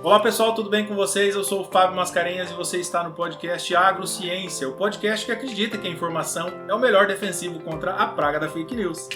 Olá pessoal, tudo bem com vocês? Eu sou o Fábio Mascarenhas e você está no podcast Agrociência, o podcast que acredita que a informação é o melhor defensivo contra a praga da fake news.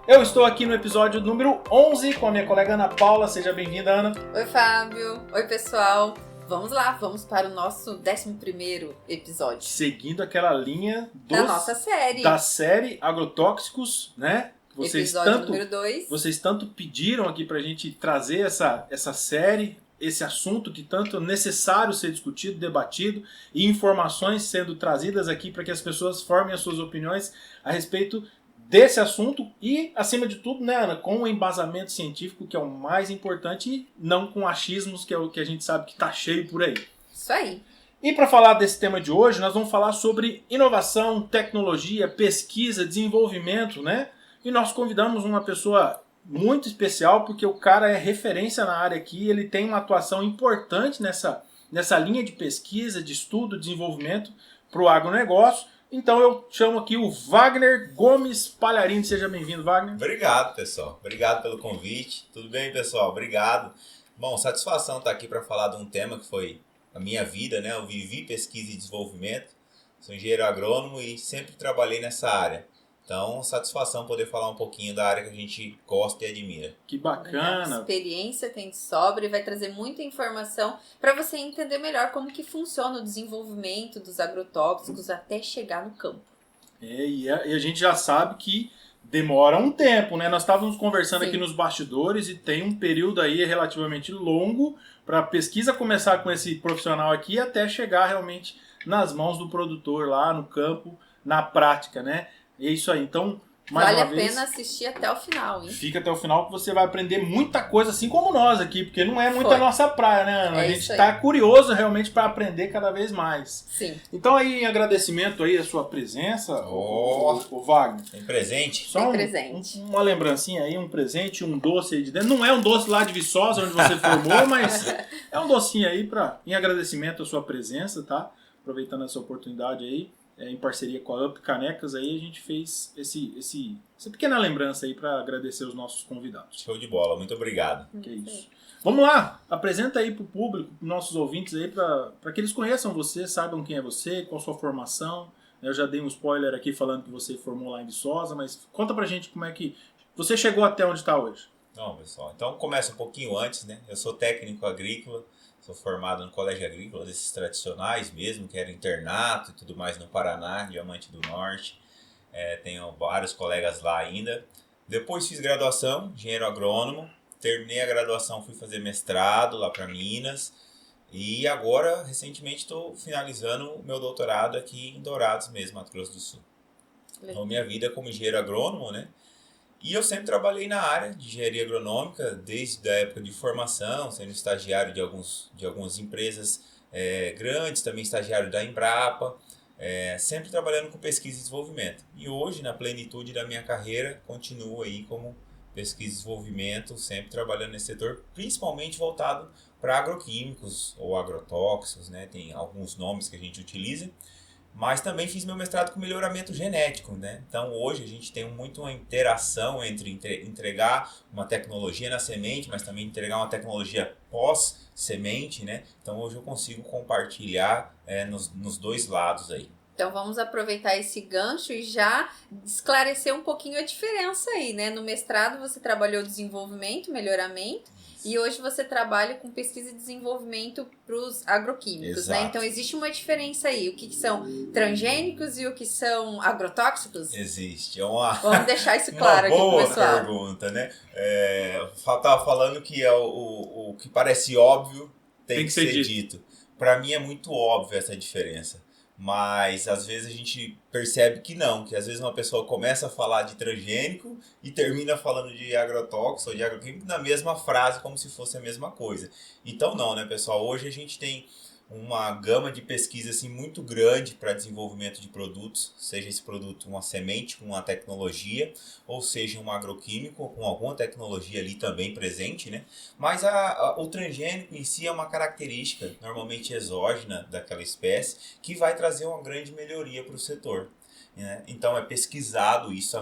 Eu estou aqui no episódio número 11 com a minha colega Ana Paula. Seja bem-vinda, Ana. Oi, Fábio. Oi, pessoal. Vamos lá, vamos para o nosso 11º episódio. Seguindo aquela linha da nossa série. Da série Agrotóxicos, né? Episódio número 2. Vocês tanto pediram aqui pra gente trazer essa série, esse assunto que tanto é necessário ser discutido, debatido, e informações sendo trazidas aqui para que as pessoas formem as suas opiniões a respeito desse assunto e, acima de tudo, né, Ana, com o embasamento científico, que é o mais importante, e não com achismos, que é o que a gente sabe que está cheio por aí. Isso aí. E para falar desse tema de hoje, nós vamos falar sobre inovação, tecnologia, pesquisa, desenvolvimento, né? E nós convidamos uma pessoa muito especial, porque o cara é referência na área aqui, ele tem uma atuação importante nessa linha de pesquisa, de estudo, desenvolvimento para o agronegócio. Então eu chamo aqui o Wagner Gomes Palharini. Seja bem-vindo, Wagner. Obrigado, pessoal. Obrigado pelo convite. Tudo bem, pessoal? Obrigado. Bom, satisfação estar aqui para falar de um tema que foi a minha vida, né? Eu vivi pesquisa e desenvolvimento, sou engenheiro agrônomo e sempre trabalhei nessa área. Então, satisfação poder falar um pouquinho da área que a gente gosta e admira. Que bacana! A experiência tem de sobra e vai trazer muita informação para você entender melhor como que funciona o desenvolvimento dos agrotóxicos até chegar no campo. E a gente já sabe que demora um tempo, né? Nós estávamos conversando Sim. aqui nos bastidores e tem um período aí relativamente longo para a pesquisa começar com esse profissional aqui até chegar realmente nas mãos do produtor lá no campo, na prática, né? É isso aí. Então, mais vale uma a vez, pena assistir até o final, hein? fica até o final que você vai aprender muita coisa, assim como nós aqui, porque não é muito Foi. a nossa praia, né, Ana? É A gente isso aí. está curioso realmente para aprender cada vez mais. Sim. Então aí, em agradecimento aí a sua presença, o Wagner. Tem presente? Só Tem um- presente. uma lembrancinha aí, um presente, um doce aí de dentro. Não é um doce lá de Viçosa, onde você formou, mas é um docinho aí em agradecimento à sua presença, tá? Aproveitando essa oportunidade aí, em parceria com a Up Canecas, aí a gente fez essa pequena lembrança aí para agradecer os nossos convidados. Show de bola, muito obrigado. Que é isso. Vamos lá, apresenta aí pro público, pros nossos ouvintes aí, para que eles conheçam você, saibam quem é você, qual a sua formação. Eu já dei um spoiler aqui falando que você formou lá em Viçosa, mas conta pra gente como é que você chegou até onde está hoje. Bom, pessoal, então começa um pouquinho antes, né? Eu sou técnico agrícola, sou formado no Colégio Agrícola, desses tradicionais mesmo, que era internato e tudo mais no Paraná, Diamante do Norte. Tenho vários colegas lá ainda. Depois fiz graduação, engenheiro agrônomo. Terminei a graduação, fui fazer mestrado lá para Minas. E agora, recentemente, estou finalizando o meu doutorado aqui em Dourados mesmo, Mato Grosso do Sul. Então, minha vida como engenheiro agrônomo, né? E eu sempre trabalhei na área de engenharia agronômica, desde a época de formação, sendo estagiário de algumas empresas grandes, também estagiário da Embrapa, sempre trabalhando com pesquisa e desenvolvimento. E hoje, na plenitude da minha carreira, continuo aí como pesquisa e desenvolvimento, sempre trabalhando nesse setor, principalmente voltado para agroquímicos ou agrotóxicos, né? Tem alguns nomes que a gente utiliza. Mas também fiz meu mestrado com melhoramento genético, né? Então hoje a gente tem muito uma interação entre entregar uma tecnologia na semente, mas também entregar uma tecnologia pós-semente, né? Então hoje eu consigo compartilhar nos dois lados aí. Então vamos aproveitar esse gancho e já esclarecer um pouquinho a diferença aí, né? No mestrado você trabalhou desenvolvimento, melhoramento, e hoje você trabalha com pesquisa e desenvolvimento para os agroquímicos, né? Exato. Então existe uma diferença aí, o que são transgênicos e o que são agrotóxicos? Existe. Vamos deixar isso claro aqui uma pro boa pessoal. pergunta, né? Estava falando que o que parece óbvio tem que ser dito. Para mim é muito óbvio essa diferença. Mas às vezes a gente percebe que não, que às vezes uma pessoa começa a falar de transgênico e termina falando de agrotóxico ou de agroquímico na mesma frase, como se fosse a mesma coisa. Então não, né, pessoal? Hoje a gente tem uma gama de pesquisa assim, muito grande para desenvolvimento de produtos, seja esse produto uma semente com uma tecnologia, ou seja um agroquímico com alguma tecnologia ali também presente, né? Mas o transgênico em si é uma característica normalmente exógena daquela espécie que vai trazer uma grande melhoria para o setor. Né? Então é pesquisado isso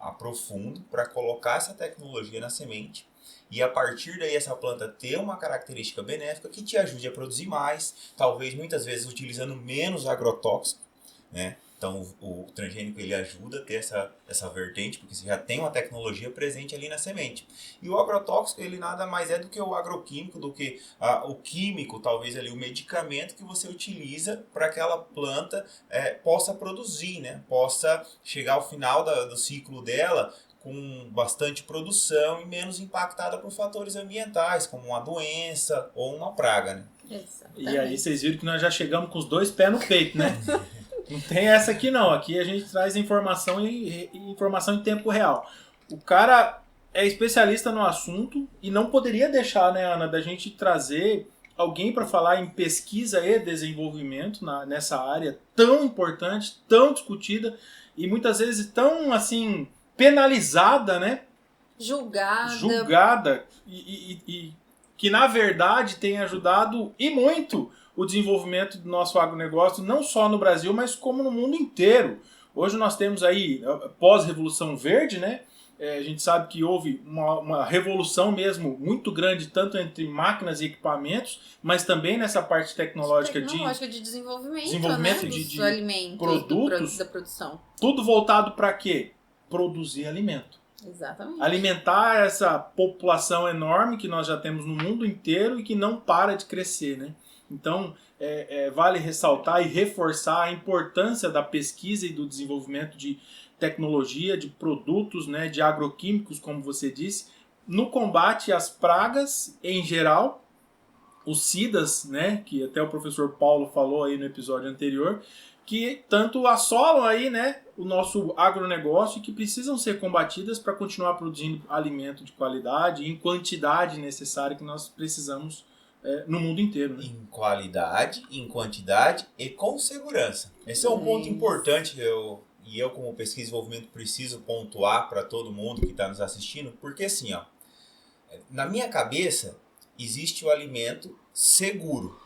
a profundo para colocar essa tecnologia na semente e a partir daí essa planta ter uma característica benéfica que te ajude a produzir mais, talvez muitas vezes utilizando menos agrotóxico, né? Então o transgênico ele ajuda a ter essa vertente, porque você já tem uma tecnologia presente ali na semente. E o agrotóxico ele nada mais é do que o agroquímico, do que o químico, talvez ali o medicamento que você utiliza para que aquela planta possa produzir, né? Possa chegar ao final do ciclo dela com bastante produção e menos impactada por fatores ambientais, como uma doença ou uma praga, né? Exatamente. E aí vocês viram que nós já chegamos com os 2 pés no peito, né? Não tem essa aqui não. Aqui a gente traz informação e informação em tempo real. O cara é especialista no assunto e não poderia deixar, né, Ana, da gente trazer alguém para falar em pesquisa e desenvolvimento nessa área tão importante, tão discutida e muitas vezes tão, assim, penalizada, né? Julgada e que, na verdade, tem ajudado e muito o desenvolvimento do nosso agronegócio, não só no Brasil, mas como no mundo inteiro. Hoje nós temos aí, pós-Revolução Verde, né? A gente sabe que houve uma revolução mesmo muito grande, tanto entre máquinas e equipamentos, mas também nessa parte tecnológica de desenvolvimento, né? Dos alimentos, produtos, da produção. Tudo voltado para quê? Produzir alimento. Exatamente. Alimentar essa população enorme que nós já temos no mundo inteiro e que não para de crescer, né? Então, vale ressaltar e reforçar a importância da pesquisa e do desenvolvimento de tecnologia, de produtos, né, de agroquímicos, como você disse, no combate às pragas em geral, os SIDAs, né, que até o professor Paulo falou aí no episódio anterior, que tanto assolam aí, né, o nosso agronegócio e que precisam ser combatidas para continuar produzindo alimento de qualidade em quantidade necessária que nós precisamos no mundo inteiro. Né? Em qualidade, em quantidade e com segurança. Esse é um ponto importante eu como pesquisa e desenvolvimento preciso pontuar para todo mundo que está nos assistindo, porque assim, ó, na minha cabeça existe o alimento seguro.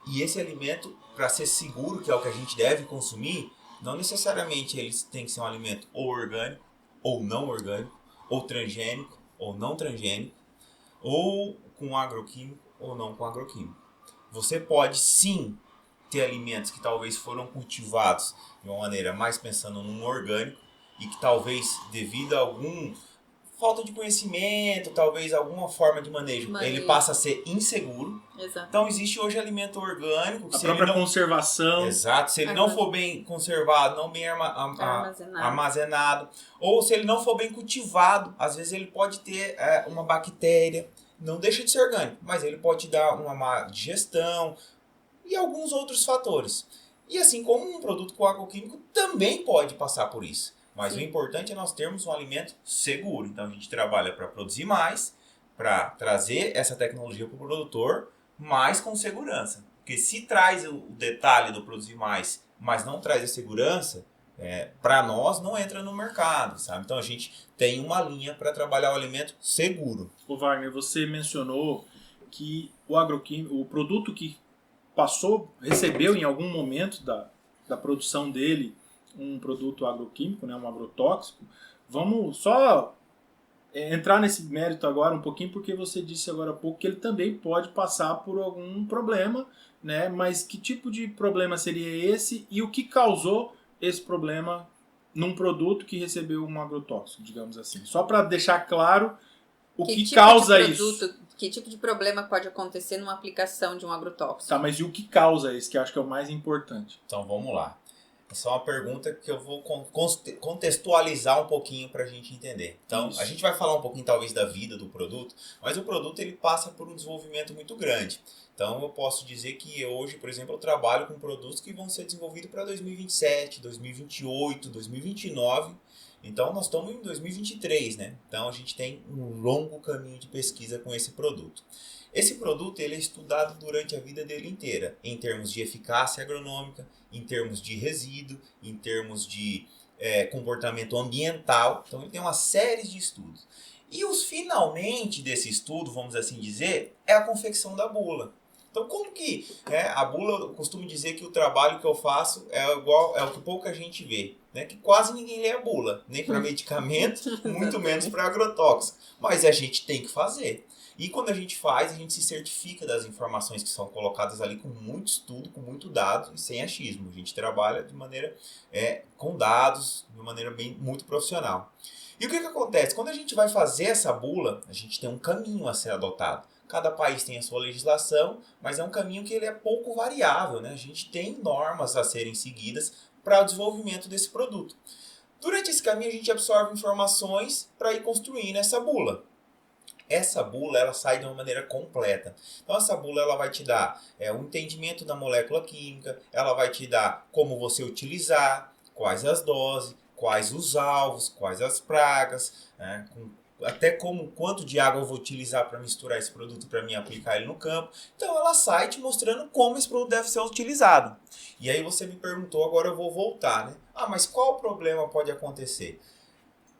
E esse alimento, para ser seguro, que é o que a gente deve consumir, não necessariamente ele tem que ser um alimento ou orgânico, ou não orgânico, ou transgênico, ou não transgênico, ou com agroquímico, ou não com agroquímico. Você pode sim ter alimentos que talvez foram cultivados de uma maneira mais pensando num orgânico e que talvez devido a algum falta de conhecimento, talvez alguma forma de manejo, ele passa a ser inseguro. Exato. Então existe hoje alimento orgânico. Que a própria conservação. Exato. Se ele não for bem conservado, não bem armazenado, ou se ele não for bem cultivado, às vezes ele pode ter uma bactéria. Não deixa de ser orgânico, mas ele pode dar uma má digestão e alguns outros fatores. E assim como um produto com agroquímico também pode passar por isso. Mas o importante é nós termos um alimento seguro. Então a gente trabalha para produzir mais, para trazer essa tecnologia para o produtor, mas com segurança. Porque se traz o detalhe do produzir mais, mas não traz a segurança, para nós não entra no mercado, sabe? Então a gente tem uma linha para trabalhar o alimento seguro. Ô Wagner, você mencionou que o agroquímico, o produto que recebeu em algum momento da produção dele um produto agroquímico, né, um agrotóxico. Vamos só entrar nesse mérito agora um pouquinho, porque você disse agora há pouco que ele também pode passar por algum problema, né? Mas que tipo de problema seria esse e o que causou esse problema num produto que recebeu um agrotóxico, digamos assim? Só para deixar claro o que causa isso. Que tipo de problema pode acontecer numa aplicação de um agrotóxico? Tá, mas e o que causa isso, que eu acho que é o mais importante? Então vamos lá. Essa é uma pergunta que eu vou contextualizar um pouquinho para a gente entender. Então, a gente vai falar um pouquinho talvez da vida do produto, mas o produto ele passa por um desenvolvimento muito grande. Então, eu posso dizer que hoje, por exemplo, eu trabalho com produtos que vão ser desenvolvidos para 2027, 2028, 2029. Então, nós estamos em 2023, né? Então, a gente tem um longo caminho de pesquisa com esse produto. Esse produto ele é estudado durante a vida dele inteira, em termos de eficácia agronômica, em termos de resíduo, em termos de comportamento ambiental. Então ele tem uma série de estudos. E os finalmente desse estudo, vamos assim dizer, é a confecção da bula. Então, como que a bula, eu costumo dizer que o trabalho que eu faço é igual, é o que pouca gente vê, né? Que quase ninguém lê a bula, nem para medicamentos, muito menos para agrotóxicos. Mas a gente tem que fazer. E quando a gente faz, a gente se certifica das informações que são colocadas ali com muito estudo, com muito dado e sem achismo. A gente trabalha de maneira com dados, de maneira muito profissional. E o que acontece? Quando a gente vai fazer essa bula, a gente tem um caminho a ser adotado. Cada país tem a sua legislação, mas é um caminho que ele é pouco variável, né? A gente tem normas a serem seguidas para o desenvolvimento desse produto. Durante esse caminho, a gente absorve informações para ir construindo essa bula. Essa bula ela sai de uma maneira completa. Então essa bula ela vai te dar o entendimento da molécula química, ela vai te dar como você utilizar, quais as doses, quais os alvos, quais as pragas, né? Até quanto de água eu vou utilizar para misturar esse produto para mim aplicar ele no campo. Então ela sai te mostrando como esse produto deve ser utilizado. E aí você me perguntou, agora eu vou voltar, né? Mas qual problema pode acontecer?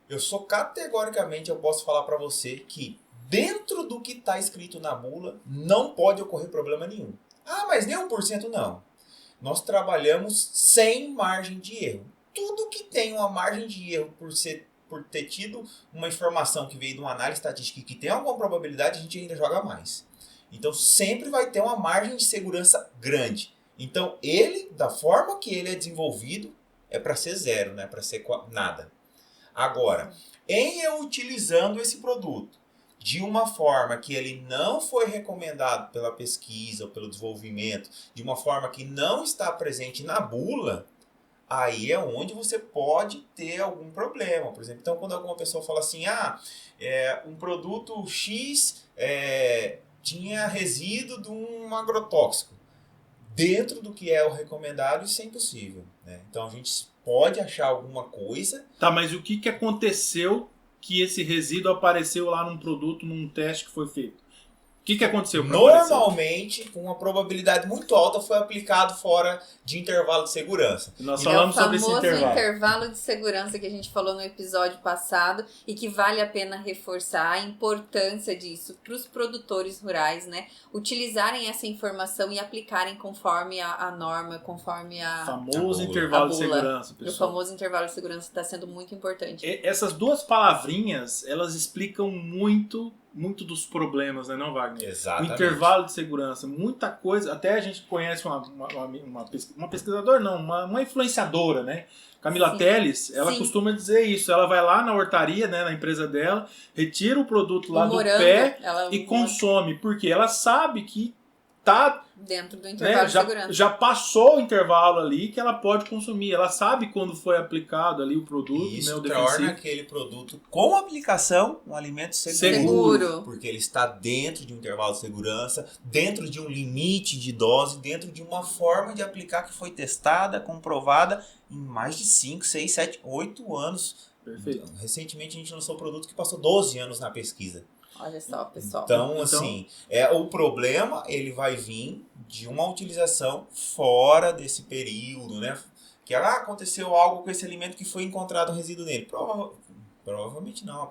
Eu categoricamente eu posso falar para você que dentro do que está escrito na bula, não pode ocorrer problema nenhum. Mas nem 1% não. Nós trabalhamos sem margem de erro. Tudo que tem uma margem de erro por ter tido uma informação que veio de uma análise estatística e que tem alguma probabilidade, a gente ainda joga mais. Então sempre vai ter uma margem de segurança grande. Então ele, da forma que ele é desenvolvido, é para ser zero, não é para ser nada. Agora, em eu utilizando esse produto de uma forma que ele não foi recomendado pela pesquisa ou pelo desenvolvimento, de uma forma que não está presente na bula, aí é onde você pode ter algum problema. Por exemplo, então quando alguma pessoa fala assim, um produto X tinha resíduo de um agrotóxico. Dentro do que é o recomendado, isso é impossível, né? Então a gente pode achar alguma coisa. Tá, mas o que aconteceu que esse resíduo apareceu lá num produto, num teste que foi feito? O que aconteceu? Normalmente, com uma probabilidade muito alta, foi aplicado fora de intervalo de segurança. Nós falamos sobre esse intervalo. É o famoso intervalo. intervalo de segurança que a gente falou no episódio passado e que vale a pena reforçar a importância disso para os produtores rurais, né? Utilizarem essa informação e aplicarem conforme a norma, conforme a famoso intervalo de segurança, pessoal. O famoso intervalo de segurança está sendo muito importante. Essas duas palavrinhas, elas explicam muito dos problemas, né, não, Wagner? Exatamente. O intervalo de segurança, muita coisa. Até a gente conhece uma pesquisadora, não, uma influenciadora, né? Camila Teles, ela costuma dizer isso. Ela vai lá na hortaria, né, na empresa dela, retira o produto lá do pé e consome. Porque ela sabe que tá dentro do intervalo de segurança. Já passou o intervalo ali que ela pode consumir. Ela sabe quando foi aplicado ali o produto. Isso torna aquele produto com aplicação um alimento seguro. Porque ele está dentro de um intervalo de segurança, dentro de um limite de dose, dentro de uma forma de aplicar que foi testada, comprovada em mais de 5, 6, 7, 8 anos. Perfeito. Recentemente a gente lançou um produto que passou 12 anos na pesquisa. Olha só, pessoal. Então, assim, o problema ele vai vir de uma utilização fora desse período, né? Que aconteceu algo com esse alimento que foi encontrado um resíduo nele. Provavelmente não.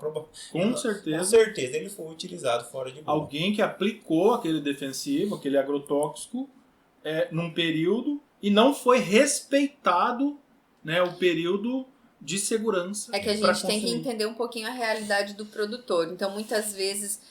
Com certeza. Com certeza ele foi utilizado fora de bula. Alguém que aplicou aquele defensivo, aquele agrotóxico, num período e não foi respeitado, né, o período de segurança. É que a gente tem que entender um pouquinho a realidade do produtor. Então, muitas vezes,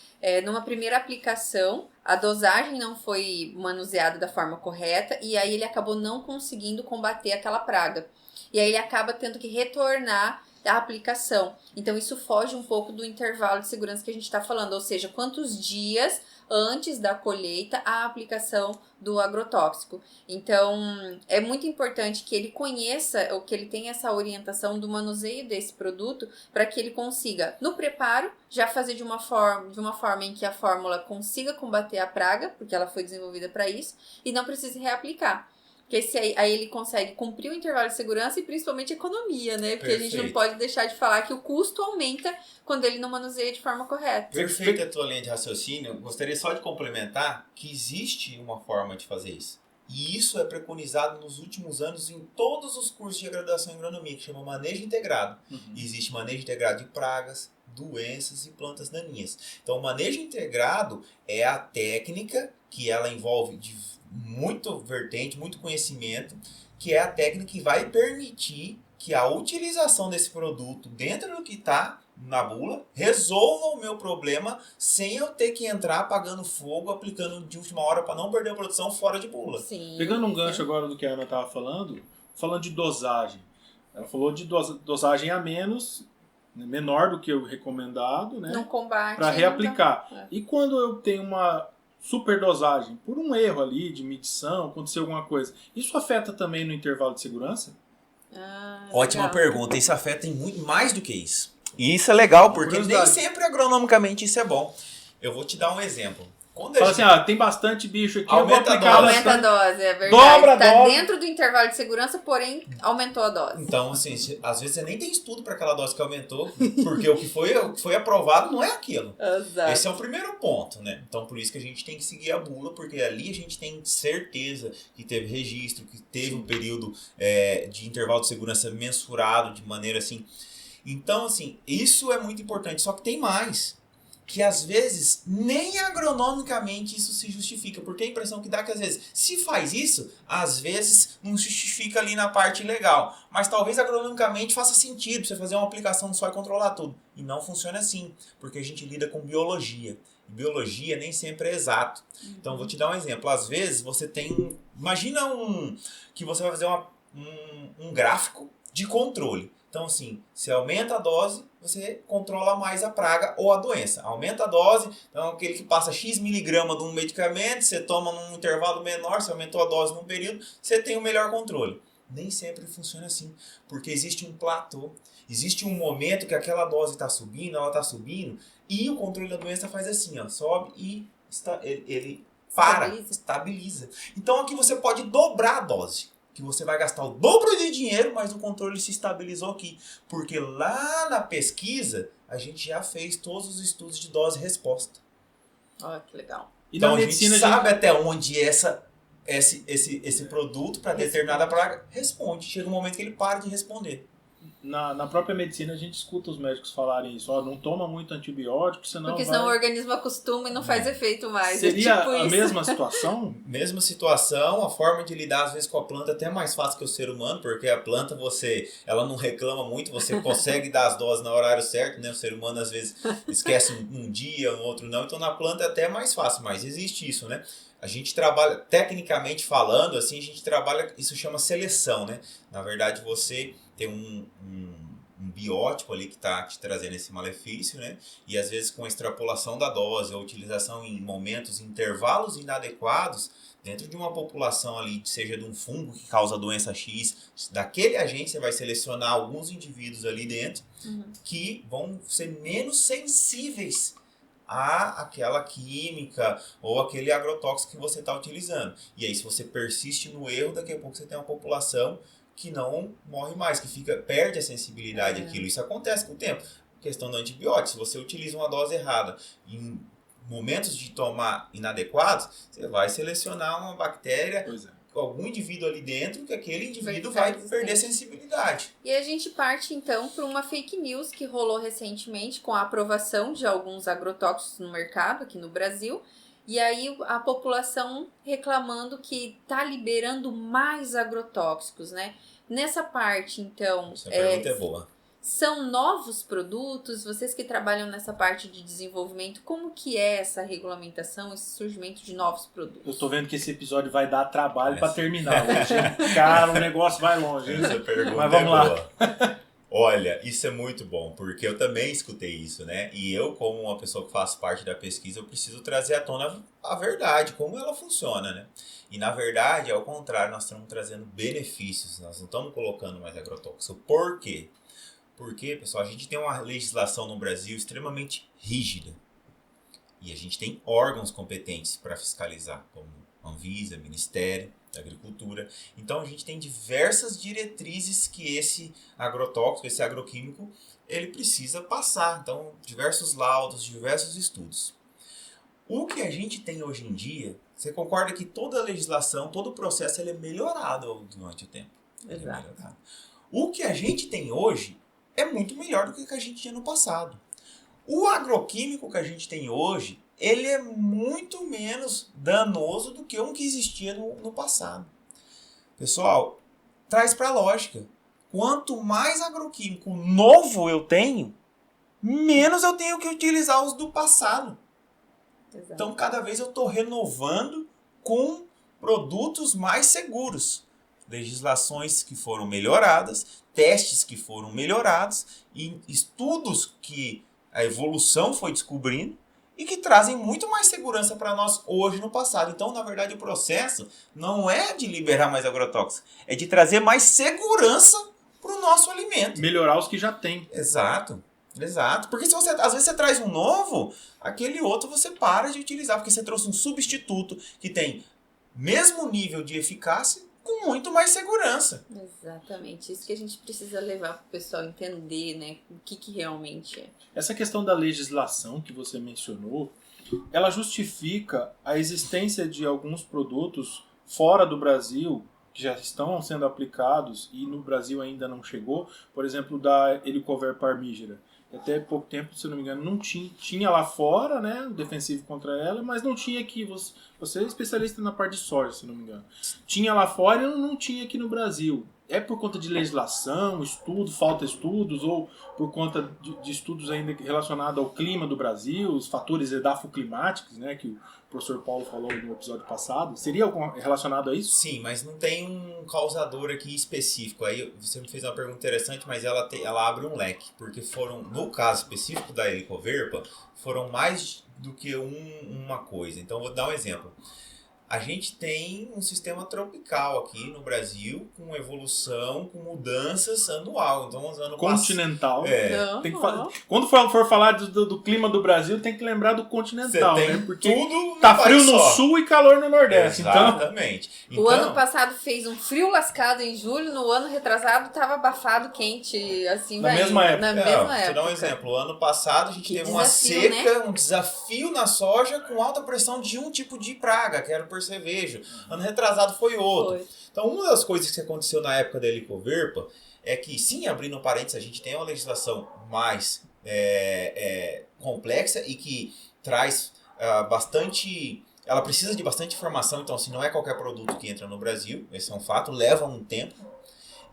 numa primeira aplicação, a dosagem não foi manuseada da forma correta e aí ele acabou não conseguindo combater aquela praga. E aí ele acaba tendo que retornar a aplicação. Então, isso foge um pouco do intervalo de segurança que a gente está falando. Ou seja, quantos dias antes da colheita a aplicação do agrotóxico. Então, é muito importante que ele conheça, ou que ele tenha essa orientação do manuseio desse produto, para que ele consiga, no preparo, já fazer de uma forma em que a fórmula consiga combater a praga, porque ela foi desenvolvida para isso, e não precise reaplicar. Porque aí ele consegue cumprir o intervalo de segurança e principalmente economia, né? Porque Perfeito. A gente não pode deixar de falar que o custo aumenta quando ele não manuseia de forma correta. Perfeita a tua linha de raciocínio. Gostaria só de complementar que existe uma forma de fazer isso. E isso é preconizado nos últimos anos em todos os cursos de graduação em agronomia, que chama manejo integrado. Existe manejo integrado de pragas, doenças e plantas daninhas. Então, o manejo integrado é a técnica que ela envolve de muito vertente, muito conhecimento, que é a técnica que vai permitir que a utilização desse produto dentro do que está na bula resolva o meu problema sem eu ter que entrar apagando fogo, aplicando de última hora para não perder a produção fora de bula. Sim. Pegando um gancho agora do que a Ana estava falando de dosagem. Ela falou de dosagem a menos, né, menor do que o recomendado, né? Não combate. Para reaplicar. Então, E quando eu tenho uma superdosagem, por um erro ali de medição, aconteceu alguma coisa, isso afeta também no intervalo de segurança? Ótima legal. pergunta. Isso afeta em muito mais do que isso. E isso é legal, porque nem Curiosidade. sempre agronomicamente isso é bom. Eu vou te dar um exemplo. Quando a Fala gente- assim, tem bastante bicho aqui, eu vou Aumenta a aplicar dose. Aumenta a bastante. dose, é verdade. Dobra a Tá dose. dentro do intervalo de segurança, porém aumentou a dose. Então, assim, às vezes você nem tem estudo para aquela dose que aumentou, porque o que foi aprovado não é aquilo. Exato. Esse é o primeiro ponto, né? Então, por isso que a gente tem que seguir a bula, porque ali a gente tem certeza que teve registro, que teve um período de intervalo de segurança mensurado de maneira assim. Então, assim, isso é muito importante. Só que tem mais. Que às vezes nem agronomicamente isso se justifica, porque a impressão que dá é que às vezes se faz isso, às vezes não justifica ali na parte legal, mas talvez agronomicamente faça sentido você fazer uma aplicação só e controlar tudo, e não funciona assim, porque a gente lida com biologia, e biologia nem sempre é exato. Então vou te dar um exemplo, às vezes você tem, imagina que você vai fazer um gráfico de controle. Então, assim, você aumenta a dose, você controla mais a praga ou a doença. Aumenta a dose, então aquele que passa X miligrama de um medicamento, você toma num intervalo menor, você aumentou a dose num período, você tem o melhor controle. Nem sempre funciona assim, porque existe um platô, existe um momento que aquela dose está subindo, ela está subindo, e o controle da doença faz assim, ó, sobe e ele para, estabiliza. Então aqui você pode dobrar a dose. Que você vai gastar o dobro de dinheiro, mas o controle se estabilizou aqui. Porque lá na pesquisa, a gente já fez todos os estudos de dose e resposta. Olha que legal. E Então na a gente medicina sabe até onde esse produto para determinada praga responde. Chega um momento que ele para de responder. na própria medicina a gente escuta os médicos falarem isso, não toma muito antibiótico, senão Porque senão o organismo acostuma e não faz efeito mais. Seria é tipo a isso. mesma situação? Mesma situação, a forma de lidar às vezes com a planta é até mais fácil que o ser humano, porque a planta ela não reclama muito, você consegue dar as doses no horário certo, né? O ser humano às vezes esquece um dia, no outro não, então na planta é até mais fácil, mas existe isso, né? A gente trabalha, tecnicamente falando, assim, a gente trabalha, isso chama seleção, né? Na verdade, você tem um biótipo ali que está te trazendo esse malefício, né? E às vezes com a extrapolação da dose, a utilização em momentos, intervalos inadequados, dentro de uma população ali, seja de um fungo que causa doença X, daquele agente você vai selecionar alguns indivíduos ali dentro que vão ser menos sensíveis aquela química ou aquele agrotóxico que você está utilizando. E aí, se você persiste no erro, daqui a pouco você tem uma população que não morre mais, que perde a sensibilidade àquilo. Isso acontece com o tempo. Questão do antibiótico, se você utiliza uma dose errada em momentos de tomar inadequados, você vai selecionar uma bactéria, algum indivíduo ali dentro, que aquele indivíduo vai perder sensibilidade. E a gente parte então para uma fake news que rolou recentemente com a aprovação de alguns agrotóxicos no mercado aqui no Brasil. E aí a população reclamando que tá liberando mais agrotóxicos, né? Nessa parte, então... Essa pergunta é boa. São novos produtos? Vocês que trabalham nessa parte de desenvolvimento, como que é essa regulamentação, esse surgimento de novos produtos? Eu tô vendo que esse episódio vai dar trabalho para terminar hoje. Cara, o negócio vai longe. Hein? Essa pergunta Mas vamos lá. boa. Olha, isso é muito bom, porque eu também escutei isso, né? E eu, como uma pessoa que faz parte da pesquisa, eu preciso trazer à tona a verdade, como ela funciona, né? E na verdade, ao contrário, nós estamos trazendo benefícios, nós não estamos colocando mais agrotóxico. Por quê? Porque, pessoal, a gente tem uma legislação no Brasil extremamente rígida. E a gente tem órgãos competentes para fiscalizar, como Anvisa, Ministério da Agricultura. Então, a gente tem diversas diretrizes que esse agrotóxico, esse agroquímico, ele precisa passar. Então, diversos laudos, diversos estudos. O que a gente tem hoje em dia Você concorda que toda a legislação, todo o processo, ele é melhorado durante o tempo. Ele é Exato. melhorado. O que a gente tem hoje é muito melhor do que o que a gente tinha no passado. O agroquímico que a gente tem hoje, ele é muito menos danoso do que um que existia no passado. Pessoal, traz para a lógica. Quanto mais agroquímico novo eu tenho, menos eu tenho que utilizar os do passado. Exato. Então, cada vez eu estou renovando com produtos mais seguros. Legislações que foram melhoradas, testes que foram melhorados, e estudos que a evolução foi descobrindo e que trazem muito mais segurança para nós hoje no passado. Então, na verdade, o processo não é de liberar mais agrotóxicos, é de trazer mais segurança para o nosso alimento. Melhorar os que já tem. Exato. Exato. Porque se você, às vezes você traz um novo, aquele outro você para de utilizar, porque você trouxe um substituto que tem mesmo nível de eficácia com muito mais segurança. Exatamente. Isso que a gente precisa levar para o pessoal entender, né? O que realmente é. Essa questão da legislação que você mencionou, ela justifica a existência de alguns produtos fora do Brasil que já estão sendo aplicados e no Brasil ainda não chegou, por exemplo, da Helicover parmígera. Até pouco tempo, se eu não me engano, não tinha lá fora, né, defensivo contra ela, mas não tinha aqui. Você é especialista na parte de soja, se não me engano. Tinha lá fora e não tinha aqui no Brasil. É por conta de legislação, estudo, falta estudos, ou por conta de estudos ainda relacionados ao clima do Brasil, os fatores edafoclimáticos, né, que o professor Paulo falou no episódio passado. Seria relacionado a isso? Sim, mas não tem um causador aqui específico. Aí você me fez uma pergunta interessante, mas ela abre um leque. Porque foram, no caso específico da helicoverpa, foram mais do que uma coisa. Então, vou dar um exemplo. A gente tem um sistema tropical aqui no Brasil, com evolução, com mudanças anual. Então, os anos continental. Tem que Não. quando for falar do clima do Brasil, tem que lembrar do continental, Você tem né? Porque tudo tá num frio país no só. sul e calor no nordeste. Exatamente. O ano passado fez um frio lascado em julho, no ano retrasado tava abafado, quente, assim, Na vai mesma indo, época. Na mesma Vou te época. dar um exemplo. O ano passado a gente Que teve uma desafio, seca, um desafio na soja com alta pressão de um tipo de praga, que era o percevejo. Ano retrasado foi outro. Foi. Então, uma das coisas que aconteceu na época da helicoverpa é que, sim, abrindo parênteses, a gente tem uma legislação mais complexa e que traz bastante... Ela precisa de bastante informação, então, assim, não é qualquer produto que entra no Brasil, esse é um fato, leva um tempo.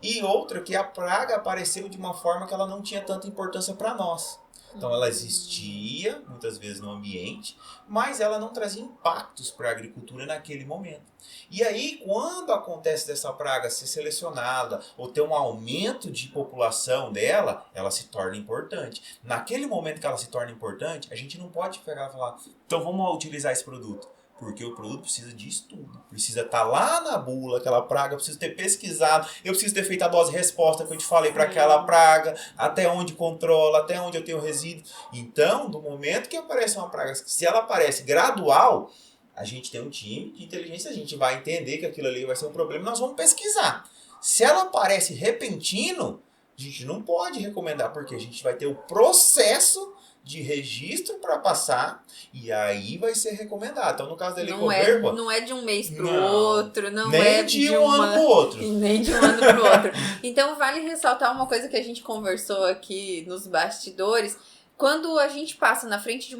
E outra, que a praga apareceu de uma forma que ela não tinha tanta importância para nós. Então ela existia, muitas vezes no ambiente, mas ela não trazia impactos para a agricultura naquele momento. E aí, quando acontece dessa praga ser selecionada ou ter um aumento de população dela, ela se torna importante. Naquele momento que ela se torna importante, a gente não pode pegar e falar, então vamos utilizar esse produto. Porque o produto precisa de estudo. Precisa estar lá na bula, aquela praga, precisa ter pesquisado. Eu preciso ter feito a dose-resposta que eu te falei para aquela praga, até onde controla, até onde eu tenho resíduo. Então, do momento que aparece uma praga, se ela aparece gradual, a gente tem um time de inteligência, a gente vai entender que aquilo ali vai ser um problema, nós vamos pesquisar. Se ela aparece repentino, a gente não pode recomendar, porque a gente vai ter o processo de registro para passar e aí vai ser recomendado. Então, no caso da helicoverpa... Não é de um mês pro outro, não nem é de um ano pro outro. Nem de um ano pro outro. Então, vale ressaltar uma coisa que a gente conversou aqui nos bastidores. Quando a gente passa na frente de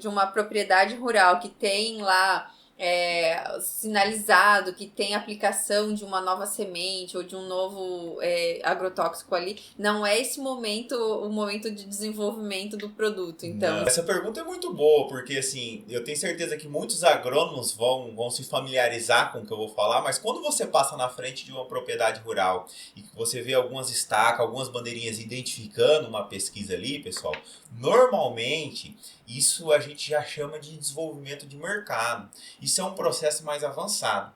uma propriedade rural que tem lá sinalizado, que tem aplicação de uma nova semente ou de um novo agrotóxico ali, não é esse momento o momento de desenvolvimento do produto. Então, essa pergunta é muito boa, porque assim, eu tenho certeza que muitos agrônomos vão se familiarizar com o que eu vou falar, mas quando você passa na frente de uma propriedade rural e que você vê algumas estacas, algumas bandeirinhas identificando uma pesquisa ali, pessoal, normalmente isso a gente já chama de desenvolvimento de mercado. Isso é um processo mais avançado.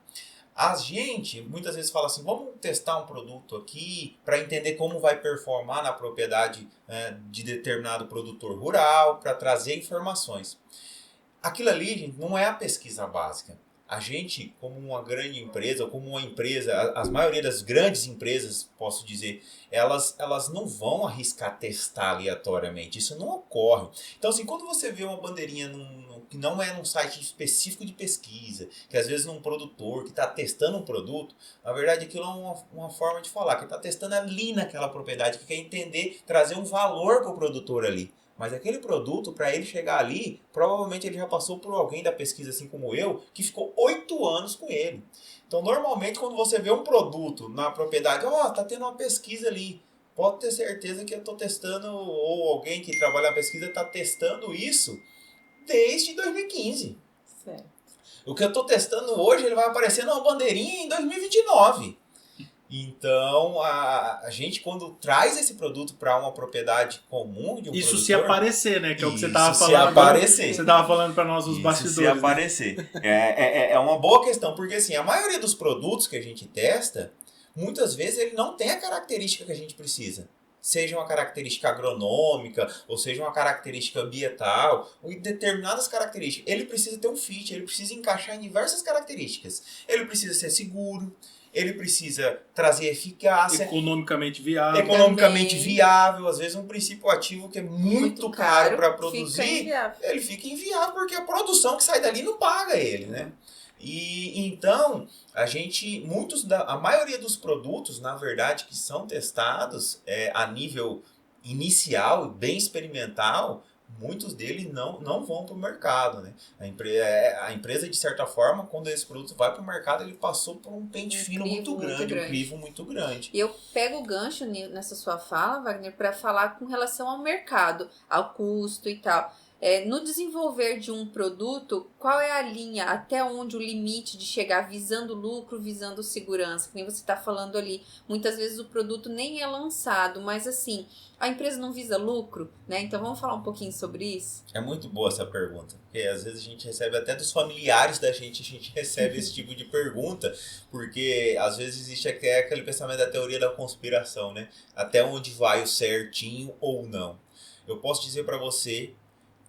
A gente muitas vezes fala assim, vamos testar um produto aqui para entender como vai performar na propriedade de determinado produtor rural, para trazer informações. Aquilo ali, gente, não é a pesquisa básica. A gente, como uma grande empresa, ou como uma empresa, a maioria das grandes empresas, posso dizer, elas não vão arriscar testar aleatoriamente. Isso não ocorre. Então, assim, quando você vê uma bandeirinha que não é num site específico de pesquisa, que às vezes num produtor que está testando um produto, na verdade aquilo é uma forma de falar, que está testando ali naquela propriedade, que quer entender, trazer um valor para o produtor ali. Mas aquele produto, para ele chegar ali, provavelmente ele já passou por alguém da pesquisa, assim como eu, que ficou 8 anos com ele. Então, normalmente, quando você vê um produto na propriedade, tá tendo uma pesquisa ali, pode ter certeza que eu estou testando, ou alguém que trabalha na pesquisa está testando isso desde 2015. Certo. O que eu estou testando hoje, ele vai aparecer numa bandeirinha em 2029. Então, a gente, quando traz esse produto para uma propriedade comum de um isso produtor... se aparecer, né? Que é o que você estava falando. Se aparecer. Você estava falando para nós os isso bastidores. Se aparecer. Né? É uma boa questão, porque assim, a maioria dos produtos que a gente testa, muitas vezes ele não tem a característica que a gente precisa. Seja uma característica agronômica, ou seja uma característica ambiental, ou em determinadas características. Ele precisa ter um fit, ele precisa encaixar em diversas características. Ele precisa ser seguro, ele precisa trazer eficácia. Economicamente viável. Economicamente viável. Às vezes um princípio ativo que é muito caro para produzir, ele fica inviável porque a produção que sai dali não paga ele, né? E então, a maioria dos produtos, na verdade, que são testados a nível inicial, bem experimental, muitos deles não vão para o mercado, né? A empresa, de certa forma, quando esse produto vai para o mercado, ele passou por um pente fino muito grande, um crivo muito grande. E eu pego o gancho nessa sua fala, Wagner, para falar com relação ao mercado, ao custo e tal. No desenvolver de um produto, qual é a linha, até onde o limite de chegar visando lucro, visando segurança? Que nem você está falando ali, muitas vezes o produto nem é lançado, mas assim, a empresa não visa lucro, né? Então vamos falar um pouquinho sobre isso? É muito boa essa pergunta, porque às vezes a gente recebe até dos familiares da gente, a gente recebe esse tipo de pergunta, porque às vezes existe até aquele pensamento da teoria da conspiração, né? Até onde vai o certinho ou não. Eu posso dizer para você,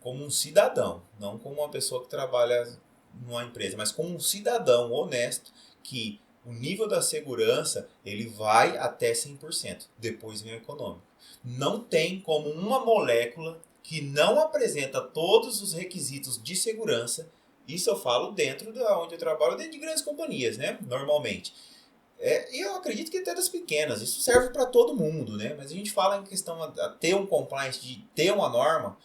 como um cidadão, não como uma pessoa que trabalha numa empresa, mas como um cidadão honesto, que o nível da segurança ele vai até 100%, depois vem o econômico. Não tem como uma molécula que não apresenta todos os requisitos de segurança, isso eu falo dentro da onde eu trabalho, dentro de grandes companhias, né? Normalmente. E eu acredito que até das pequenas, isso serve para todo mundo, né? Mas a gente fala em questão a ter um compliance, de ter uma norma,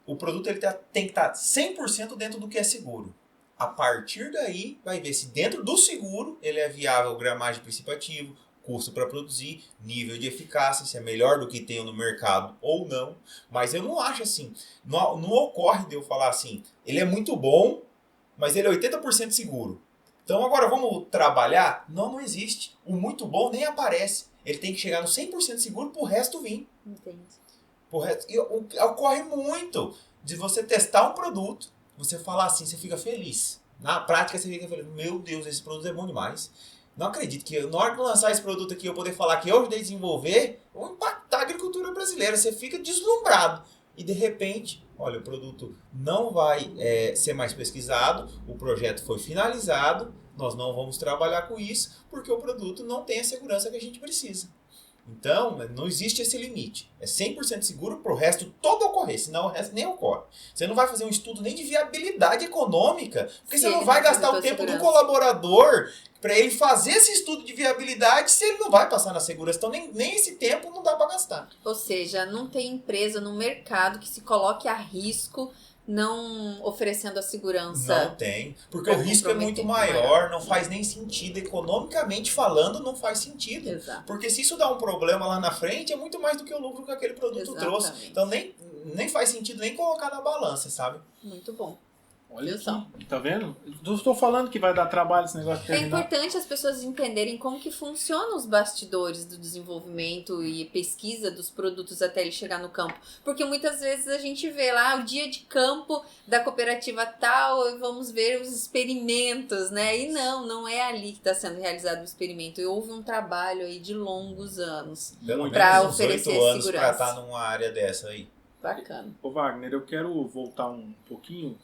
o produto ele tem que estar 100% dentro do que é seguro. A partir daí, vai ver se dentro do seguro ele é viável, gramagem princípio ativo, custo para produzir, nível de eficácia, se é melhor do que tem no mercado ou não. Mas eu não acho assim, não ocorre de eu falar assim, ele é muito bom, mas ele é 80% seguro. Então agora vamos trabalhar? Não existe. O muito bom nem aparece. Ele tem que chegar no 100% seguro para o resto vir. Entendi. Ocorre muito de você testar um produto, você falar assim, você fica feliz. Na prática você fica feliz. Meu Deus, esse produto é bom demais. Não acredito que na hora de lançar esse produto aqui eu poder falar que eu ajudei a desenvolver, vou impactar a agricultura brasileira. Você fica deslumbrado. E de repente, olha, o produto não vai ser mais pesquisado, o projeto foi finalizado, nós não vamos trabalhar com isso, porque o produto não tem a segurança que a gente precisa. Então, não existe esse limite. É 100% seguro para o resto todo ocorrer, senão o resto nem ocorre. Você não vai fazer um estudo nem de viabilidade econômica, porque você não vai gastar o tempo do colaborador para ele fazer esse estudo de viabilidade se ele não vai passar na segurança. Então, nem esse tempo não dá para gastar. Ou seja, não tem empresa no mercado que se coloque a risco não oferecendo a segurança. Não tem, porque o risco é muito maior, não faz nem sentido, economicamente falando, não faz sentido. Exato. Porque se isso dá um problema lá na frente, é muito mais do que o lucro que aquele produto trouxe. Então nem faz sentido nem colocar na balança, sabe? Muito bom. Olha aqui, tá vendo? Estou falando que vai dar trabalho esse negócio de terminar. É importante as pessoas entenderem como que funcionam os bastidores do desenvolvimento e pesquisa dos produtos até ele chegar no campo. Porque muitas vezes a gente vê lá o dia de campo da cooperativa tal e vamos ver os experimentos, né? E não é ali que está sendo realizado o experimento. E houve um trabalho aí de longos anos para oferecer 8 anos segurança. para estar numa área dessa aí. Bacana. Ô Wagner, eu quero voltar um pouquinho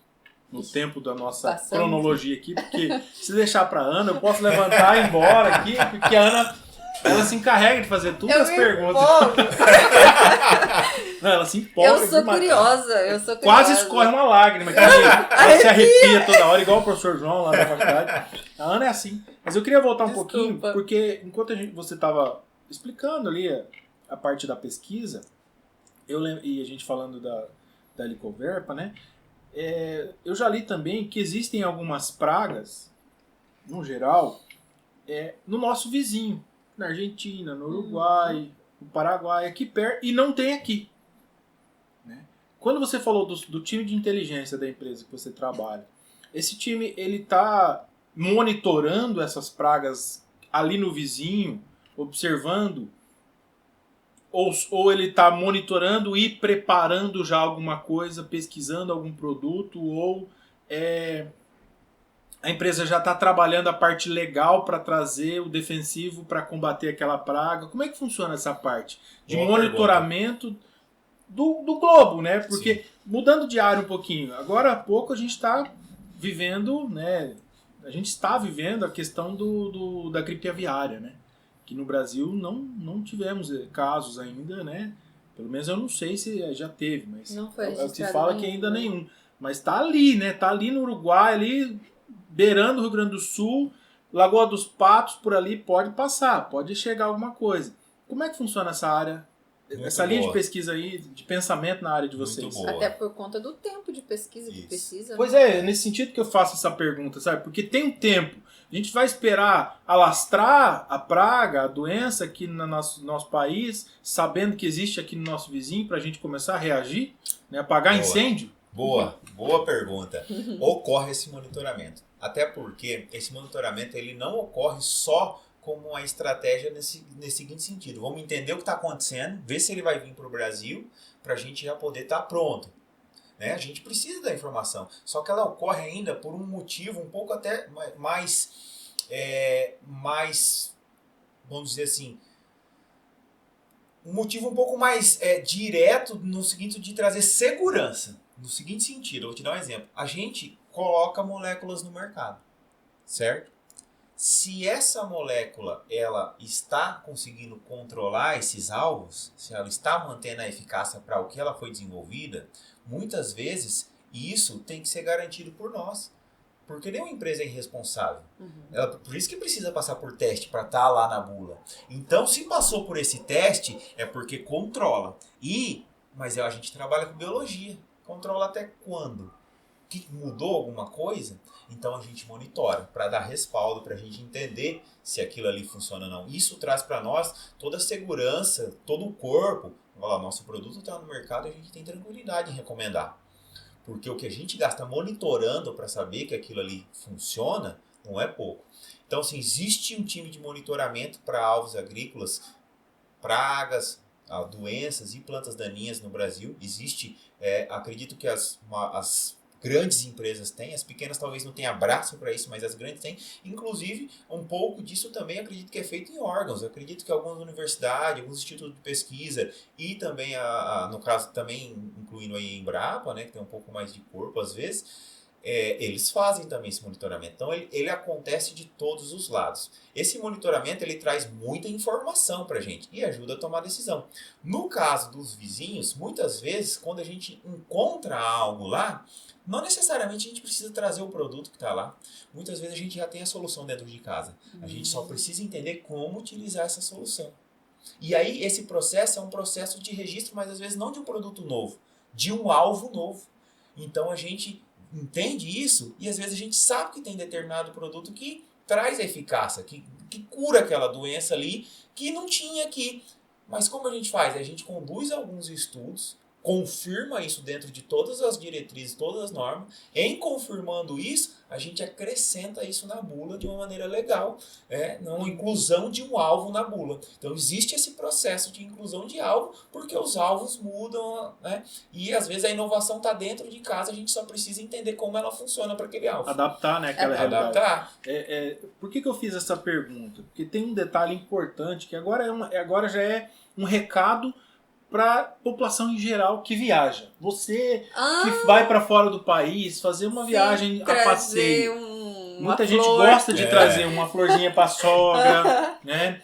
no tempo da nossa Passamos. cronologia aqui, porque se deixar pra Ana, eu posso levantar e ir embora aqui, porque a Ana, ela se encarrega de fazer todas as perguntas. Não, ela se empolga. Eu sou curiosa. Quase escorre uma lágrima. Ela se arrepia toda hora, igual o professor João lá na faculdade. A Ana é assim. Mas eu queria voltar um pouquinho, porque enquanto você estava explicando ali a parte da pesquisa, e a gente falando da Licoverpa, né? Eu já li também que existem algumas pragas, no geral, no nosso vizinho, na Argentina, no Uruguai, no Paraguai, aqui perto, e não tem aqui. Né? Quando você falou do time de inteligência da empresa que você trabalha, esse time ele está monitorando essas pragas ali no vizinho, observando, ou ele está monitorando e preparando já alguma coisa, pesquisando algum produto, ou a empresa já está trabalhando a parte legal para trazer o defensivo para combater aquela praga? Como é que funciona essa parte de monitoramento do globo, né? Porque, mudando de área um pouquinho, agora há pouco a gente está vivendo, né? A gente está vivendo a questão da gripe aviária, né? Que no Brasil não tivemos casos ainda, né? Pelo menos eu não sei se já teve, mas não foi se fala que ainda nenhum. Mas está ali, né? Está ali no Uruguai, ali beirando o Rio Grande do Sul, Lagoa dos Patos, por ali pode passar, pode chegar alguma coisa. Como é que funciona essa área? Essa linha de pesquisa aí, de pensamento na área de vocês? Até por conta do tempo de pesquisa que precisa. Pois é, nesse sentido que eu faço essa pergunta, sabe? Porque tem um tempo. A gente vai esperar alastrar a praga, a doença aqui no nosso país, sabendo que existe aqui no nosso vizinho, para a gente começar a reagir, né? Apagar incêndio? Boa pergunta. Ocorre esse monitoramento. Até porque esse monitoramento ele não ocorre só como uma estratégia nesse seguinte sentido. Vamos entender o que está acontecendo, ver se ele vai vir para o Brasil, para a gente já poder estar pronto. Né? A gente precisa da informação. Só que ela ocorre ainda por um motivo um pouco até mais vamos dizer assim, um motivo um pouco mais direto no seguinte de trazer segurança. No seguinte sentido, eu vou te dar um exemplo. A gente coloca moléculas no mercado, certo? Se essa molécula ela está conseguindo controlar esses alvos, se ela está mantendo a eficácia para o que ela foi desenvolvida, muitas vezes isso tem que ser garantido por nós. Porque nenhuma empresa é irresponsável. Por isso que precisa passar por teste para estar lá na bula. Então, se passou por esse teste, é porque controla. Mas a gente trabalha com biologia. Controla até quando? Que mudou alguma coisa? Então a gente monitora para dar respaldo, para a gente entender se aquilo ali funciona ou não. Isso traz para nós toda a segurança, todo o corpo. Olha, nosso produto está no mercado e a gente tem tranquilidade em recomendar. Porque o que a gente gasta monitorando para saber que aquilo ali funciona não é pouco. Então, assim, existe um time de monitoramento para alvos agrícolas, pragas, doenças e plantas daninhas no Brasil. Existe, acredito que as grandes empresas têm, as pequenas talvez não tenham braço para isso, mas as grandes têm. Inclusive, um pouco disso também acredito que é feito em órgãos. Eu acredito que algumas universidades, alguns institutos de pesquisa e também, no caso, também incluindo aí a Embrapa, né, que tem um pouco mais de corpo às vezes, eles fazem também esse monitoramento. Então, ele acontece de todos os lados. Esse monitoramento, ele traz muita informação para a gente e ajuda a tomar decisão. No caso dos vizinhos, muitas vezes, quando a gente encontra algo lá, não necessariamente a gente precisa trazer o produto que está lá. Muitas vezes a gente já tem a solução dentro de casa. A gente só precisa entender como utilizar essa solução. E aí, esse processo é um processo de registro, mas às vezes não de um produto novo, de um alvo novo. Então, a gente entende isso e às vezes a gente sabe que tem determinado produto que traz a eficácia, que cura aquela doença ali que não tinha aqui. Mas como a gente faz? A gente conduz alguns estudos, confirma isso dentro de todas as diretrizes, todas as normas. Em confirmando isso, a gente acrescenta isso na bula de uma maneira legal, uma inclusão de um alvo na bula. Então existe esse processo de inclusão de alvo, porque os alvos mudam, né? E às vezes a inovação está dentro de casa, a gente só precisa entender como ela funciona para aquele alvo. Adaptar, né? Aquela realidade. Adaptar. Por que eu fiz essa pergunta? Porque tem um detalhe importante, que agora já é um recado para a população em geral que viaja. Você que vai para fora do país, fazer uma viagem a passeio. Muita gente flor. gosta de trazer uma florzinha pra sogra, né?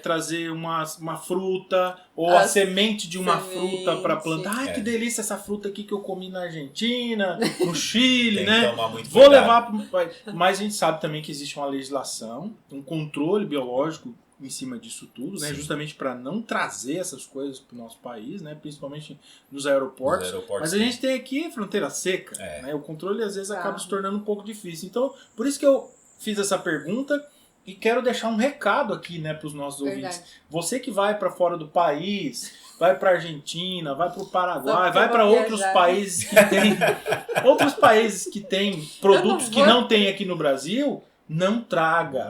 Trazer uma fruta ou a semente de uma fruta para plantar. Ai, que delícia essa fruta aqui que eu comi na Argentina, no Chile, né? Vou levar pro... Mas a gente sabe também que existe uma legislação, um controle biológico em cima disso tudo, né? Justamente para não trazer essas coisas para o nosso país, né? Principalmente nos aeroportos. Mas a gente tem aqui fronteira seca, né? O controle às vezes acaba se tornando um pouco difícil. Então, por isso que eu fiz essa pergunta e quero deixar um recado aqui, né, para os nossos ouvintes. Você que vai para fora do país, vai para Argentina, vai para o Paraguai, vai para outros países que têm produtos que não tem aqui no Brasil. Não traga.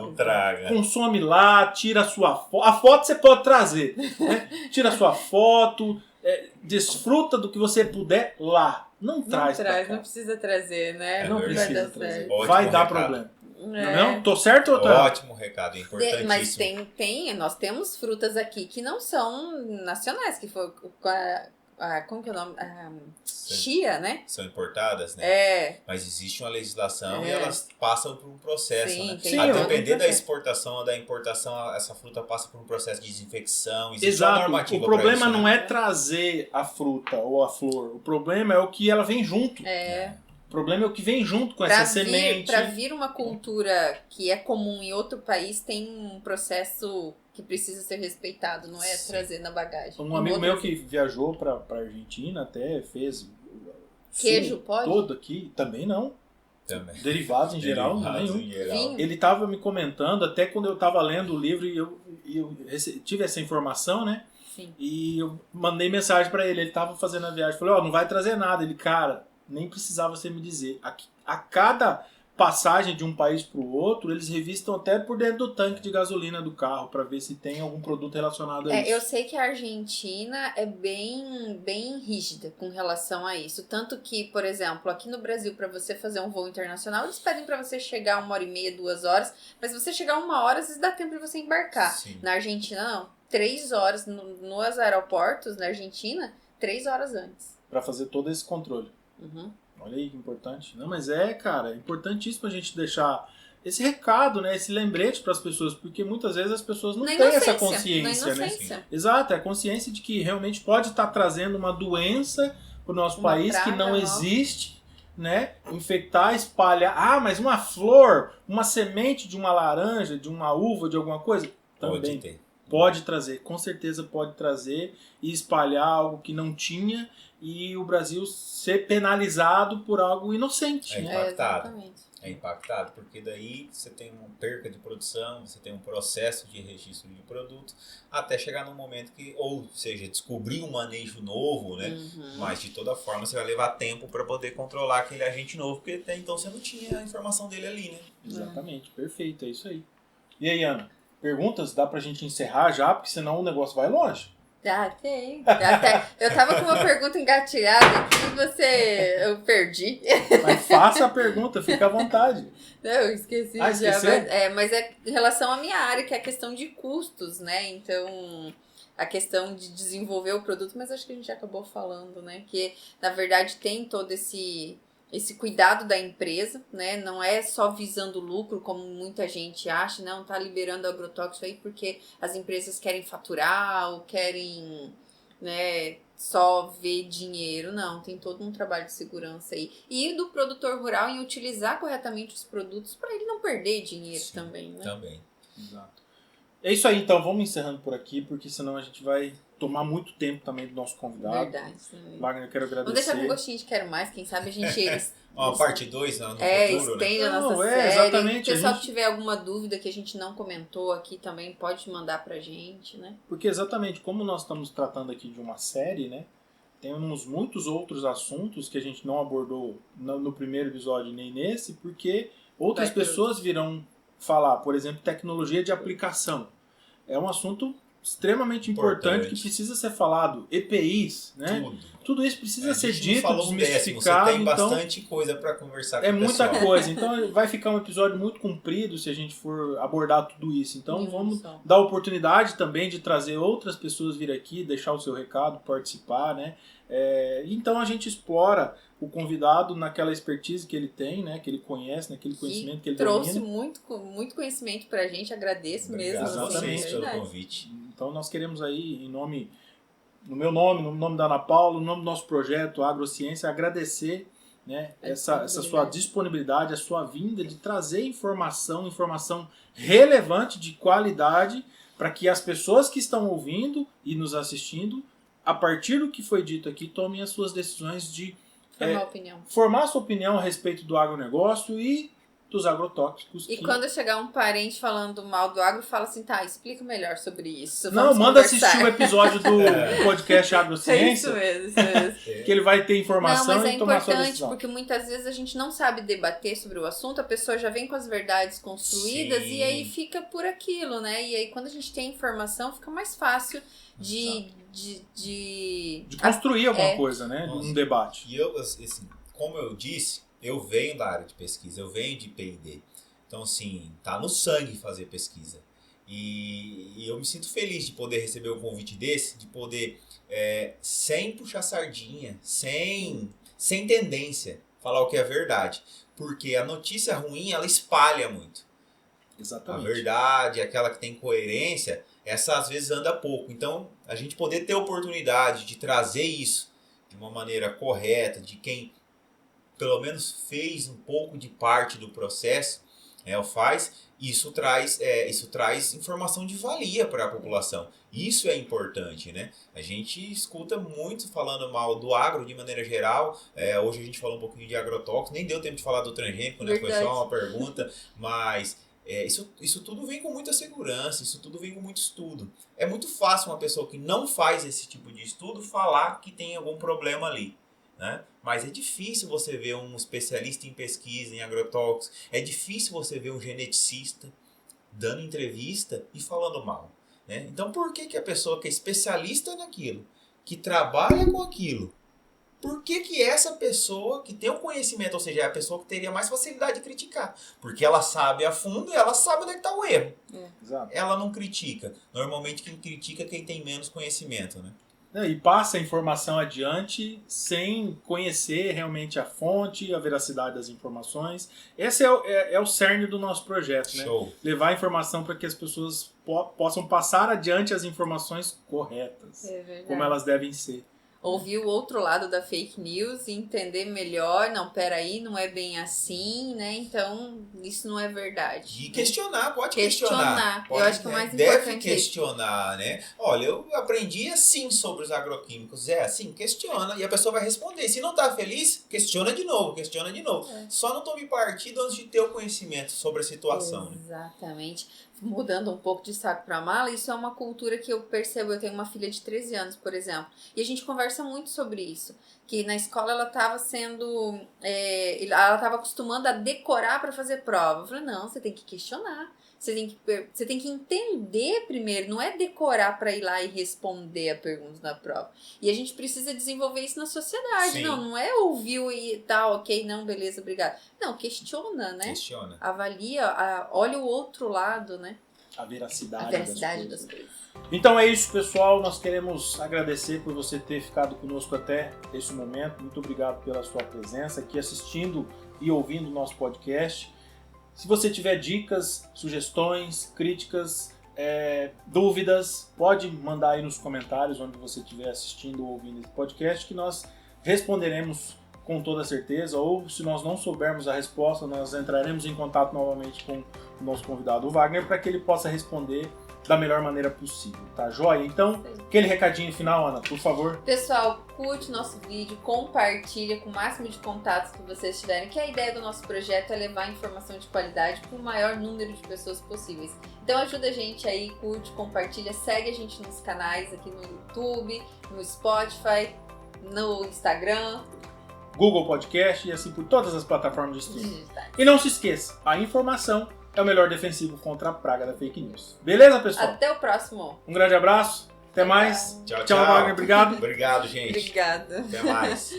Consome lá, tira a sua foto. A foto você pode trazer. Né? Tira a sua foto, desfruta do que você puder lá. Não traz, não precisa trazer, né? Não precisa trazer. Vai dar problema. Não? Tô certo ou tô errado? Ótimo recado, importantíssimo. Mas nós temos frutas aqui que não são nacionais, que foi como que é o nome? Chia, né? São importadas, né? Mas existe uma legislação e elas passam por um processo, né? A depender da exportação ou da importação, essa fruta passa por um processo de desinfecção. Existe uma normativa. O problema não é trazer a fruta ou a flor. O problema é o que ela vem junto. O problema é o que vem junto com essa semente. Para vir uma cultura que é comum em outro país, tem um processo que precisa ser respeitado, não é trazer na bagagem. Um amigo meu que viajou para Argentina até fez queijo, pode? Todo aqui, também não. Também. Derivados em geral, nenhum. Ele estava me comentando, até quando eu estava lendo o livro e eu tive essa informação, né? Sim. E eu mandei mensagem para ele, ele estava fazendo a viagem, falei, não vai trazer nada. Ele, cara, nem precisava você me dizer. A cada passagem de um país para o outro, eles revistam até por dentro do tanque de gasolina do carro para ver se tem algum produto relacionado a isso. Eu sei que a Argentina é bem rígida com relação a isso. Tanto que, por exemplo, aqui no Brasil, para você fazer um voo internacional, eles pedem para você chegar 1h30, 2 horas. Mas se você chegar 1 hora, às vezes dá tempo de você embarcar. Sim. Na Argentina, não. 3 horas nos aeroportos, na Argentina, 3 horas antes. Para fazer todo esse controle. Olha aí que importante. Não, mas cara, é importantíssimo a gente deixar esse recado, né, esse lembrete para as pessoas, porque muitas vezes as pessoas não têm essa consciência, né? Exato, é a consciência de que realmente pode estar trazendo uma doença para o nosso país que não existe, né? Infectar, espalhar. Mas uma flor, uma semente de uma laranja, de uma uva, de alguma coisa, também pode trazer, com certeza pode trazer e espalhar algo que não tinha. E o Brasil ser penalizado por algo inocente. É impactado, porque daí você tem uma perca de produção, você tem um processo de registro de produto, até chegar num momento que, ou seja, descobrir um manejo novo, né? Mas de toda forma você vai levar tempo para poder controlar aquele agente novo, porque até então você não tinha a informação dele ali, né? Exatamente, perfeito, é isso aí. E aí, Ana, perguntas? Dá pra gente encerrar já, porque senão o negócio vai longe. Tem. Eu tava com uma pergunta engatilhada aqui eu perdi. Mas faça a pergunta, fica à vontade. Não, eu esqueci já. Mas é em relação à minha área, que é a questão de custos, né? Então, a questão de desenvolver o produto, mas acho que a gente já acabou falando, né? Que, na verdade, tem todo esse cuidado da empresa, né? Não é só visando lucro, como muita gente acha, não tá liberando agrotóxico aí porque as empresas querem faturar ou querem, né, só ver dinheiro. Não, tem todo um trabalho de segurança aí. E do produtor rural em utilizar corretamente os produtos para ele não perder dinheiro também, né? Também. Exato. É isso aí, então, vamos encerrando por aqui, porque senão a gente vai tomar muito tempo também do nosso convidado. Verdade. Wagner, eu quero agradecer. Vamos deixar com gostinho de quero mais, quem sabe a gente... Uma parte 2 no futuro, estende né? a nossa série. Exatamente. Se o pessoal tiver alguma dúvida que a gente não comentou aqui também, pode mandar pra gente, né? Porque exatamente, como nós estamos tratando aqui de uma série, né? Temos muitos outros assuntos que a gente não abordou no primeiro episódio nem nesse, porque outras pessoas virão falar, por exemplo, tecnologia de aplicação. É um assunto extremamente importante que precisa ser falado. EPIs, né? Tudo isso precisa ser dito, desmistificado. Você tem bastante coisa para conversar com o pessoal. É muita coisa. Então vai ficar um episódio muito comprido se a gente for abordar tudo isso. Então vamos dar oportunidade também de trazer outras pessoas vir aqui, deixar o seu recado, participar, né? Então a gente explora o convidado naquela expertise que ele tem, né, que ele conhece, naquele conhecimento que ele trouxe domina. muito conhecimento pra gente, agradeço mesmo. Obrigado a vocês Assim, pelo verdade. convite. Então nós queremos aí, no meu nome, no nome da Ana Paula, no nome do nosso projeto Agrociência, agradecer, né, essa sua disponibilidade, a sua vinda de trazer informação relevante, de qualidade, para que as pessoas que estão ouvindo e nos assistindo, a partir do que foi dito aqui, tomem as suas decisões de formar a sua opinião a respeito do agronegócio e dos agrotóxicos. E quando chegar um parente falando mal do agro, fala assim, tá, explica melhor sobre isso. Não, manda assistir o episódio do podcast Agrociência. Isso mesmo. Que ele vai ter informação mas e tomar sua decisão. É importante, porque muitas vezes a gente não sabe debater sobre o assunto, a pessoa já vem com as verdades construídas e aí fica por aquilo, né? E aí quando a gente tem informação, fica mais fácil de construir alguma coisa, né? Um debate. E eu, assim, como eu disse, eu venho da área de pesquisa, eu venho de P&D. Então, assim, tá no sangue fazer pesquisa. E eu me sinto feliz de poder receber um convite desse, de poder, sem puxar sardinha, sem tendência, falar o que é verdade. Porque a notícia ruim, ela espalha muito. Exatamente. A verdade, aquela que tem coerência, essa às vezes anda pouco. Então, a gente poder ter a oportunidade de trazer isso de uma maneira correta, de quem pelo menos fez um pouco de parte do processo, isso traz informação de valia para a população. Isso é importante, né? A gente escuta muito falando mal do agro de maneira geral. Hoje a gente falou um pouquinho de agrotóxico, nem deu tempo de falar do transgênico, né? Foi só uma pergunta, mas isso tudo vem com muita segurança, isso tudo vem com muito estudo. É muito fácil uma pessoa que não faz esse tipo de estudo falar que tem algum problema ali, né? Mas é difícil você ver um especialista em pesquisa, em agrotóxicos, é difícil você ver um geneticista dando entrevista e falando mal, né? Então por que a pessoa que é especialista naquilo, que trabalha com aquilo, por que essa pessoa que tem o conhecimento, ou seja, é a pessoa que teria mais facilidade de criticar? Porque ela sabe a fundo e ela sabe onde é que está o erro. Exato. Ela não critica. Normalmente quem critica é quem tem menos conhecimento, né? E passa a informação adiante sem conhecer realmente a fonte, a veracidade das informações. Esse é o cerne do nosso projeto, né? Show. Levar a informação para que as pessoas possam passar adiante as informações corretas, como elas devem ser. Ouvir o outro lado da fake news e entender melhor, não, peraí, não é bem assim, né? Então, isso não é verdade. E questionar, pode questionar. Eu acho que o mais deve importante questionar, né? Olha, eu aprendi assim sobre os agroquímicos. Assim, questiona. E a pessoa vai responder. Se não tá feliz, questiona de novo. Só não tome partido antes de ter o conhecimento sobre a situação. Exatamente. Mudando um pouco de saco para mala, isso é uma cultura que eu percebo. Eu tenho uma filha de 13 anos, por exemplo, e a gente conversa muito sobre isso, que na escola ela estava ela estava acostumando a decorar para fazer prova. Eu falei, não, você tem que questionar, você tem que entender primeiro, não é decorar para ir lá e responder a pergunta na prova. E a gente precisa desenvolver isso na sociedade. Sim. Não é ouvir e tal, ok, não, beleza, obrigado. Não, questiona, né? Questiona. Avalia, olha o outro lado, né? A veracidade das coisas. Então é isso, pessoal. Nós queremos agradecer por você ter ficado conosco até esse momento. Muito obrigado pela sua presença aqui assistindo e ouvindo o nosso podcast. Se você tiver dicas, sugestões, críticas, dúvidas, pode mandar aí nos comentários onde você estiver assistindo ou ouvindo esse podcast, que nós responderemos com toda certeza, ou se nós não soubermos a resposta, nós entraremos em contato novamente com o nosso convidado, o Wagner, para que ele possa responder da melhor maneira possível, tá joia? Então, aquele recadinho final, Ana, por favor. Pessoal, curte nosso vídeo, compartilha com o máximo de contatos que vocês tiverem, que a ideia do nosso projeto é levar informação de qualidade para o maior número de pessoas possíveis. Então ajuda a gente aí, curte, compartilha, segue a gente nos canais aqui no YouTube, no Spotify, no Instagram, Google Podcast e assim por todas as plataformas de streaming. E não se esqueça, a informação é o melhor defensivo contra a praga da fake news. Beleza, pessoal? Até o próximo. Um grande abraço. Até mais. Tchau. Tchau, Wagner. Obrigado. Obrigado, gente. Obrigada. Até mais.